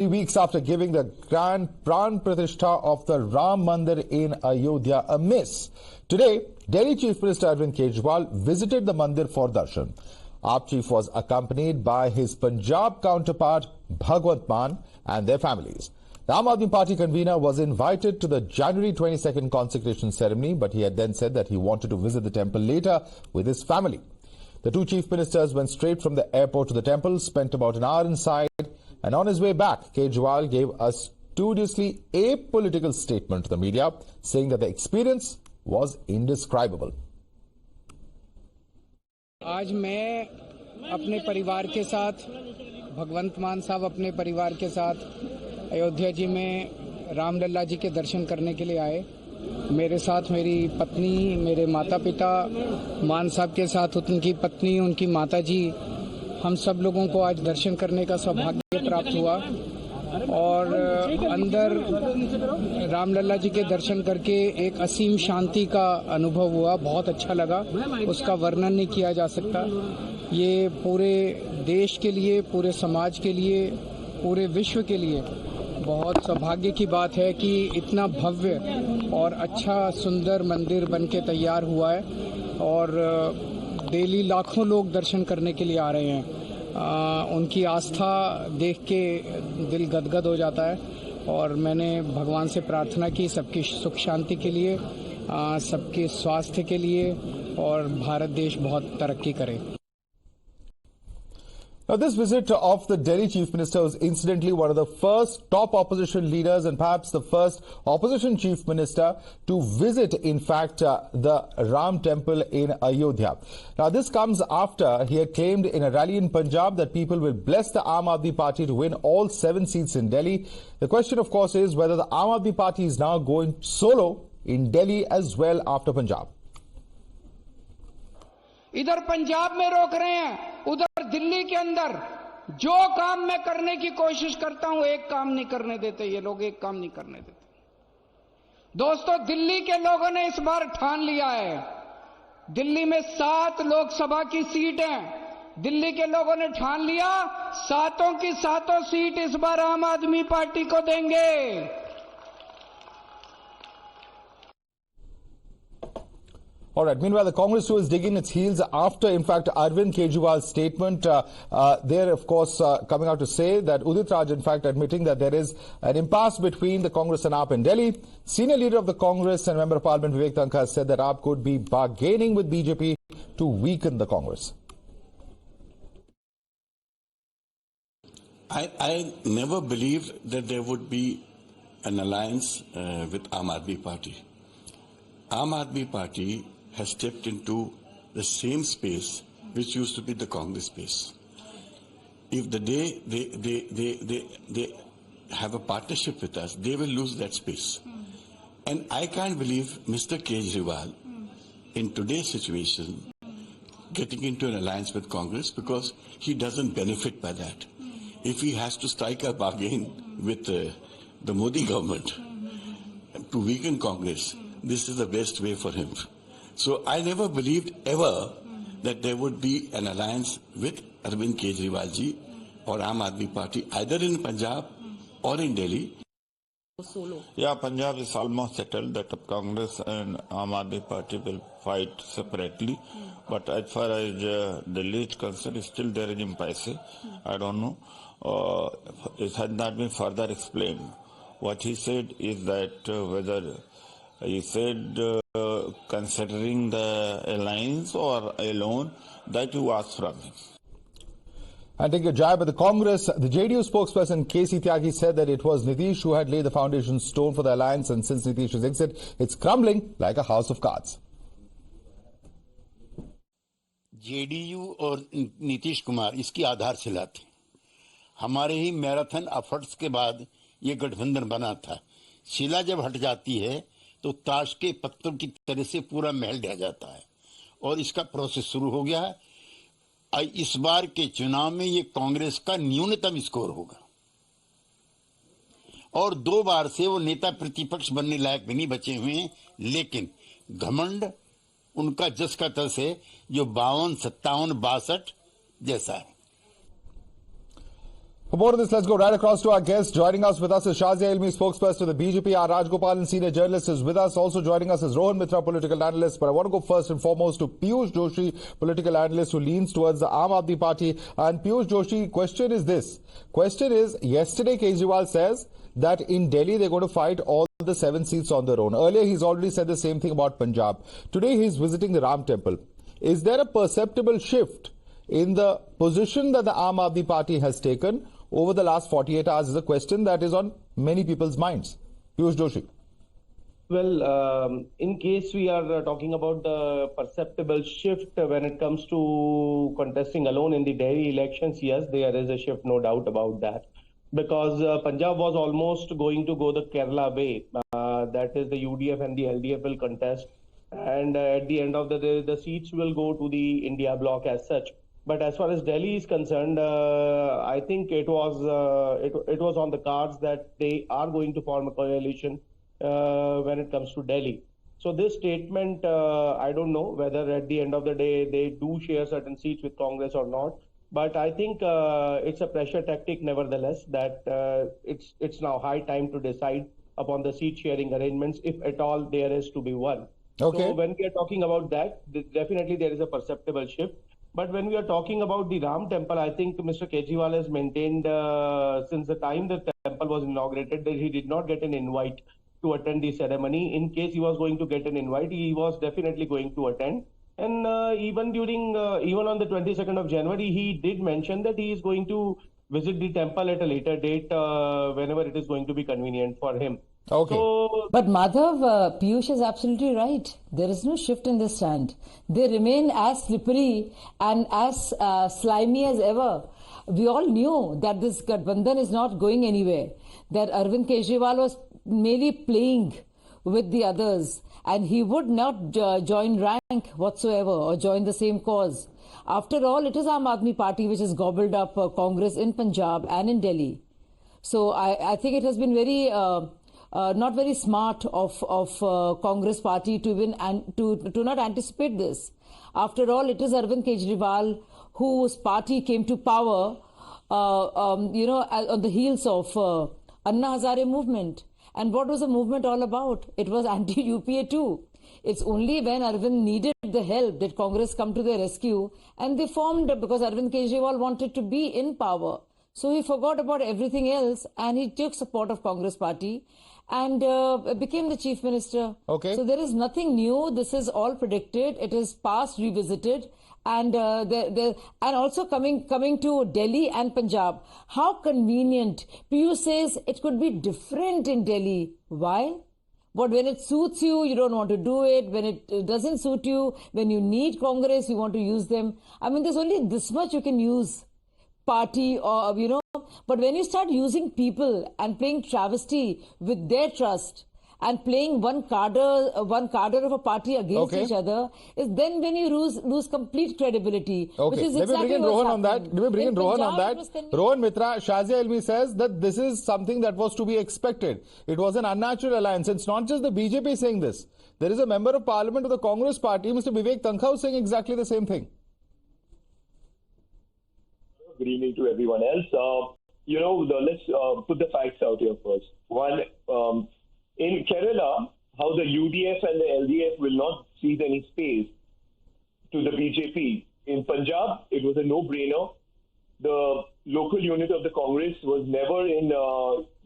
Weeks after giving the grand Pran Pratishtha of the Ram Mandir in Ayodhya a miss, today Delhi Chief Minister Arvind Kejriwal visited the Mandir for Darshan. AAP chief was accompanied by his Punjab counterpart Bhagwant Mann and their families. The Aam Aadmi Party convener was invited to the January 22nd consecration ceremony, but he had then said that he wanted to visit the temple later with his family. The two chief ministers went straight from the airport to the temple, spent about an hour inside, and on his way back, Kejriwal gave a studiously apolitical statement to the media, saying that the experience was indescribable. आज मैं अपने परिवार के साथ भगवंत मान साहब अपने परिवार के साथ अयोध्या जी में रामलला जी के दर्शन करने के लिए आए। मेरे साथ मेरी पत्नी, मेरे माता पिता, मान साहब के साथ उनकी पत्नी, उनकी माता जी, हम सब लोगों को आज दर्शन करने का सौभाग्य प्राप्त हुआ और अंदर रामलला जी के दर्शन करके एक असीम शांति का अनुभव हुआ। बहुत अच्छा लगा, उसका वर्णन नहीं किया जा सकता। ये पूरे देश के लिए, पूरे समाज के लिए, पूरे विश्व के लिए बहुत सौभाग्य की बात है कि इतना भव्य और अच्छा सुंदर मंदिर बनके तैयार हुआ है और डेली लाखों लोग दर्शन करने के लिए आ रहे हैं। उनकी आस्था देख के दिल गदगद हो जाता है और मैंने भगवान से प्रार्थना की सबकी सुख शांति के लिए, सबके स्वास्थ्य के लिए और भारत देश बहुत तरक्की करे। Now, this visit of the Delhi Chief Minister was incidentally one of the first top opposition leaders and perhaps the first opposition Chief Minister to visit, in fact, the Ram Temple in Ayodhya. Now, this comes after he had claimed in a rally in Punjab that people will bless the Aam Aadmi Party to win all 7 seats in Delhi. The question, of course, is whether the Aam Aadmi Party is now going solo in Delhi as well after Punjab. इधर पंजाब में रोक रहे हैं, उधर दिल्ली के अंदर जो काम मैं करने की कोशिश करता हूं, एक काम नहीं करने देते ये लोग, एक काम नहीं करने देते। दोस्तों, दिल्ली के लोगों ने इस बार ठान लिया है, दिल्ली में 7 लोकसभा की सीट हैं, दिल्ली के लोगों ने ठान लिया 7 की 7 सीट इस बार आम आदमी पार्टी को देंगे। All right. Meanwhile, the Congress too is digging its heels after, in fact, Arvind Kejriwal's statement. They're, of course, coming out to say that Udit Raj, in fact, admitting that there is an impasse between the Congress and AAP in Delhi. Senior leader of the Congress and Member of Parliament Vivek Tanka has said that AAP could be bargaining with BJP to weaken the Congress. I never believed that there would be an alliance with Aam Aadmi Party. Aam Aadmi Party has stepped into the same space which used to be the Congress space. If the day they have a partnership with us, they will lose that space. And I can't believe Mr. Kejriwal, in today's situation, getting into an alliance with Congress because he doesn't benefit by that. If he has to strike a bargain with the Modi government to weaken Congress, this is the best way for him. So I never believed ever that there would be an alliance with Arvind Kejriwal ji or Aam Aadmi Party either in Punjab or in Delhi. Yeah, Punjab is almost settled that Congress and Aam Aadmi Party will fight separately. But as far as Delhi is concerned, still there is impasse. I don't know. It has not been further explained. What he said is that whether he said considering the alliance or alone, that you asked from him. And take a jab at the Congress. The JDU spokesperson K.C. Tyagi said that it was Nitish who had laid the foundation stone for the alliance, and since Nitish's exit, it's crumbling like a house of cards. JDU और नीतीश कुमार इसकी आधारशिला थी। हमारे ही marathon efforts के बाद ये गठबंधन बना था। शिला जब हट जाती है तो ताश के पत्तों की तरह से पूरा महल ढह जाता है और इसका प्रोसेस शुरू हो गया है। इस बार के चुनाव में ये कांग्रेस का न्यूनतम स्कोर होगा और 2 बार से वो नेता प्रतिपक्ष बनने लायक भी नहीं बचे हुए हैं, लेकिन घमंड उनका जस का तस है जो 52, 57, 62 जैसा है। For more on this, let's go right across to our guest. Joining us with us is Shazia Ilmi, spokesperson of the BJP. R. Rajgopalan, senior journalist, is with us. Also joining us is Rohan Mitra, political analyst. But I want to go first and foremost to Piyush Joshi, political analyst who leans towards the Aam Party. And Piyush Joshi, question is this. Question is, yesterday Kejriwal says that in Delhi they're going to fight all the 7 seats on their own. Earlier he's already said the same thing about Punjab. Today he's visiting the Ram Temple. Is there a perceptible shift in the position that the Aam Aadmi Party has taken over the last 48 hours? Is a question that is on many people's minds. Piyush Joshi. Well, in case we are talking about the perceptible shift when it comes to contesting alone in the Delhi elections, yes, there is a shift, no doubt about that. Because Punjab was almost going to go the Kerala way. That is, the UDF and the LDF will contest. And at the end of the day, the seats will go to the India bloc as such. But as far as Delhi is concerned, I think it was on the cards that they are going to form a coalition when it comes to Delhi. So this statement, I don't know whether at the end of the day they do share certain seats with Congress or not. But I think it's a pressure tactic, nevertheless, that it's now high time to decide upon the seat sharing arrangements, if at all there is to be one. Okay. So when we are talking about that, definitely there is a perceptible shift. But when we are talking about the Ram Temple, I think Mr. Kejriwal has maintained since the time the temple was inaugurated that he did not get an invite to attend the ceremony. In case he was going to get an invite, he was definitely going to attend. And even on the 22nd of January, he did mention that he is going to visit the temple at a later date whenever it is going to be convenient for him. Okay. But Madhav, Piyush is absolutely right. There is no shift in this stand. They remain as slippery and as slimy as ever. We all knew that this Gadbandhan is not going anywhere, that Arvind Kejriwal was merely playing with the others and he would not join rank whatsoever or join the same cause. After all, it is Aam Aadmi Party which has gobbled up Congress in Punjab and in Delhi. So I think it has been very... not very smart of Congress party to even to not anticipate this. After all, it is Arvind Kejriwal whose party came to power, on the heels of Anna Hazare movement. And what was the movement all about? It was anti-UPA too. It's only when Arvind needed the help did Congress come to their rescue, and they formed because Arvind Kejriwal wanted to be in power. So he forgot about everything else and he took support of Congress party and became the chief minister. Okay. So there is nothing new. This is all predicted. It is past revisited. And and also coming to Delhi and Punjab. How convenient. Piyush says it could be different in Delhi. Why? But when it suits you, you don't want to do it. When it doesn't suit you, when you need Congress, you want to use them. I mean, there's only this much you can use. Party or, but when you start using people and playing travesty with their trust and playing one cadre of a party against each other, is then when you lose complete credibility. Okay, which is let me bring in Rohan on that. Rohan Mitra, Shazia Ilmi says that this is something that was to be expected. It was an unnatural alliance. It's not just the BJP saying this. There is a member of parliament of the Congress party, Mr. Vivek Tankhaw, saying exactly the same thing. Good evening to everyone else. Let's put the facts out here first. One, in Kerala, how the UDF and the LDF will not cede any space to the BJP. In Punjab, it was a no-brainer. The local unit of the Congress was never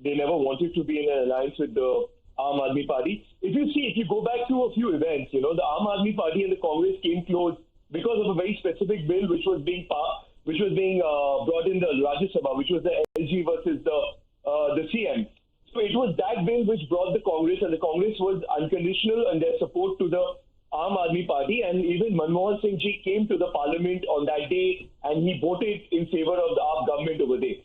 they never wanted to be in an alliance with the Aam Aadmi Party. If you go back to a few events, the Aam Aadmi Party and the Congress came close because of a very specific bill which was being brought in the Rajya Sabha, which was the LG versus the CM. So it was that bill which brought the Congress, and the Congress was unconditional in their support to the Aam Aadmi Party, and even Manmohan Singh ji came to the parliament on that day and he voted in favor of the AAP government over there.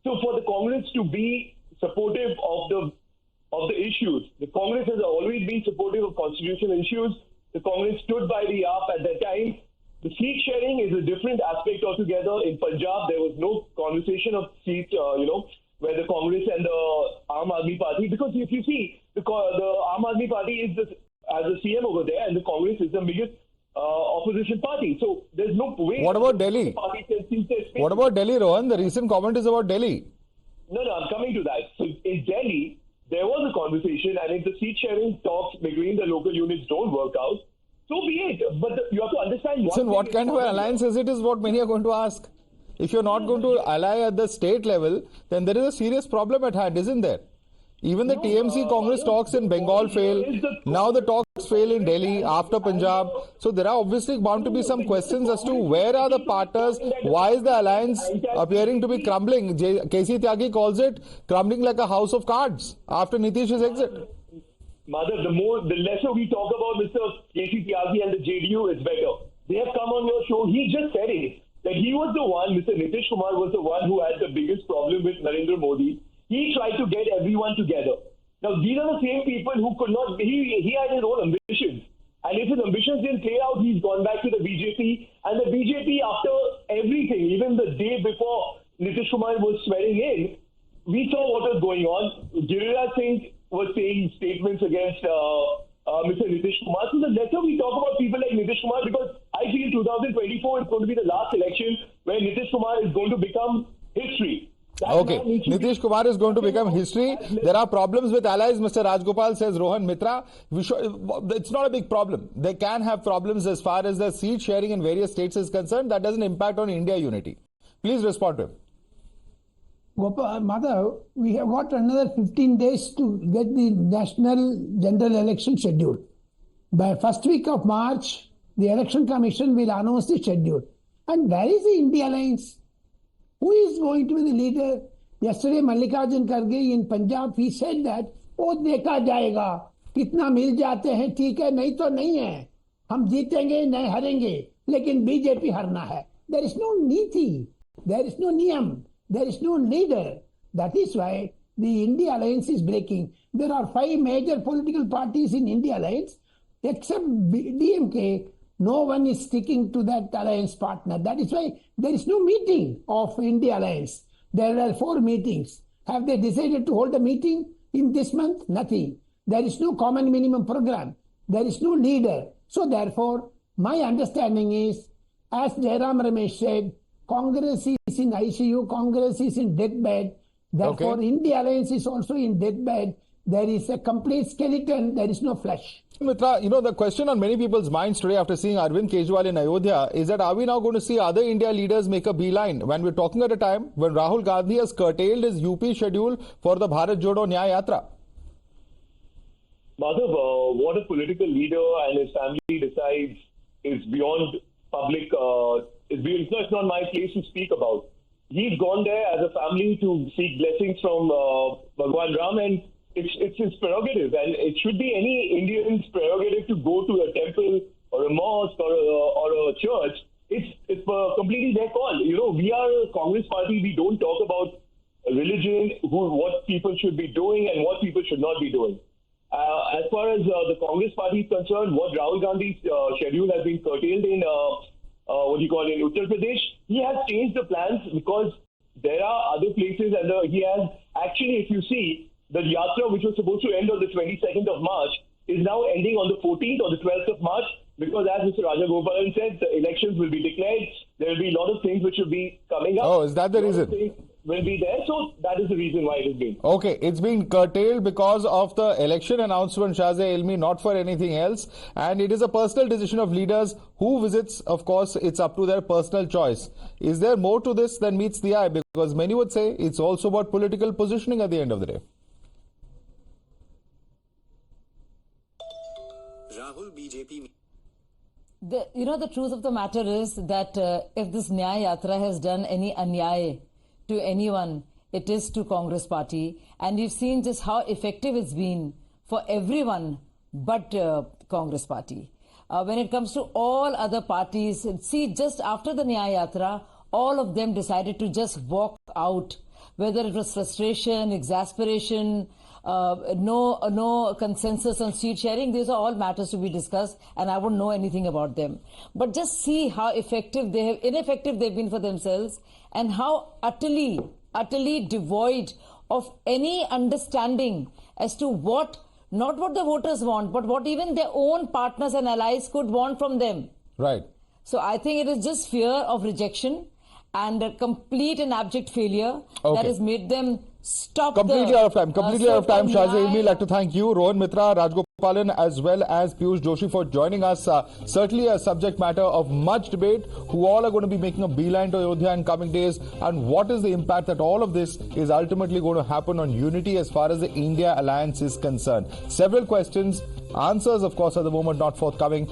So for the Congress to be supportive of the issues, the Congress has always been supportive of constitutional issues. The Congress stood by the AAP at that time. The seat sharing is a different aspect altogether. In Punjab, there was no conversation of seats, where the Congress and the Aam Aadmi Party, because if you see, the Aam Aadmi Party is as a CM over there, and the Congress is the biggest opposition party. So there's no way. What about Delhi? What about Delhi, Rohan? The recent comment is about Delhi. No, I'm coming to that. So in Delhi, there was a conversation, and if the seat-sharing talks between the local units don't work out, so be it. But you have to understand So what kind of an alliance is it, is what many are going to ask. If you're not going to ally at the state level, then there is a serious problem at hand, isn't there? Even the TMC Congress talks in Bengal fail. Now the talks fail in Delhi after Punjab. So there are obviously bound to be some questions as to where are the partners? Why is the alliance appearing to be crumbling? KC Tyagi calls it crumbling like a house of cards after Nitish's exit. Madhav, the lesser we talk about Mr. KC Tyagi and the JDU, it's better. They have come on your show. He just said it. That he was the one, Mr. Nitish Kumar was the one who had the biggest problem with Narendra Modi. He tried to get everyone together. Now, these are the same people who could not, he had his own ambitions. And if his ambitions didn't play out, he's gone back to the BJP. And the BJP, after everything, even the day before Nitish Kumar was swearing in, we saw what was going on. Giriraj Singh was saying statements against Mr. Nitish Kumar. So the lesser we talk about people like Nitish Kumar, because I feel 2024 is going to be the last election where Nitish Kumar is going to become history. Okay, Nitish Kumar is going to become history. There are problems with allies, Mr. Rajgopal says. Rohan Mitra, it's not a big problem. They can have problems as far as the seat sharing in various states is concerned. That doesn't impact on India unity. Please respond to him. Gopal, Madhav, we have got another 15 days to get the national general election scheduled. By first week of March, the Election Commission will announce the schedule. And where is the India Alliance? Who is going to be the leader? Yesterday, Mallikarjun Kharge in Punjab, he said that, oh, देखा जाएगा, कितना मिल जाते हैं, ठीक है, नहीं तो नहीं है. हम जीतेंगे, नहीं हारेंगे, लेकिन बीजेपी हारना है. There is no niti, there is no niyam, there is no leader. That is why the India Alliance is breaking. There are 5 major political parties in India Alliance, except DMK. No one is sticking to that alliance partner. That is why there is no meeting of India Alliance. There are 4 meetings. Have they decided to hold a meeting in this month? Nothing. There is no common minimum program. There is no leader. So therefore, my understanding is, as Jairam Ramesh said, Congress is in ICU, Congress is in deathbed. Therefore, okay. India Alliance is also in deathbed. There is a complete skeleton. There is no flesh. Mitra, the question on many people's minds today after seeing Arvind Kejriwal in Ayodhya is that are we now going to see other India leaders make a beeline when we're talking at a time when Rahul Gandhi has curtailed his UP schedule for the Bharat Jodo Nyaya Yatra? Madhav, what a political leader and his family decides is beyond public, it's not my place to speak about. He's gone there as a family to seek blessings from Bhagwan Ram, and it's his prerogative, and it should be any Indian's prerogative to go to a temple or a mosque or a church. It's completely their call. We are a Congress party. We don't talk about religion, what people should be doing and what people should not be doing. As far as the Congress party is concerned, what Rahul Gandhi's schedule has been curtailed in in Uttar Pradesh, he has changed the plans because there are other places, and he has actually, if you see, the yatra, which was supposed to end on the 22nd of March, is now ending on the 14th or the 12th of March, because as Mr. Rajagopalan said, the elections will be declared. There will be a lot of things which will be coming up. Oh, is that the reason? Will be there, so that is the reason why it is being. Okay, it's been curtailed because of the election announcement, Shazia Ilmi, not for anything else. And it is a personal decision of leaders who visits. Of course, it's up to their personal choice. Is there more to this than meets the eye? Because many would say it's also about political positioning at the end of the day. Rahul BJP. The truth of the matter is that if this Nyaya Yatra has done any An.I.A. to anyone, it is to Congress party. And you've seen just how effective it's been for everyone but Congress party. When it comes to all other parties, see, just after the Nyaya Yatra, all of them decided to just walk out, whether it was frustration, exasperation, no consensus on seat sharing. These are all matters to be discussed, and I wouldn't know anything about them. But just see how ineffective they've been for themselves, and how utterly devoid of any understanding as to not what the voters want, but what even their own partners and allies could want from them. Right. So I think it is just fear of rejection, and a complete and abject failure Okay. that has made them stop Completely out of time. Completely out of time. Shazia Ilmi, lie. I'd like to thank you, Rohan Mitra, Rajgopalan, as well as Piyush Joshi for joining us. Certainly a subject matter of much debate, who all are going to be making a beeline to Ayodhya in coming days, and what is the impact that all of this is ultimately going to happen on unity as far as the India alliance is concerned. Several questions, answers of course at the moment not forthcoming.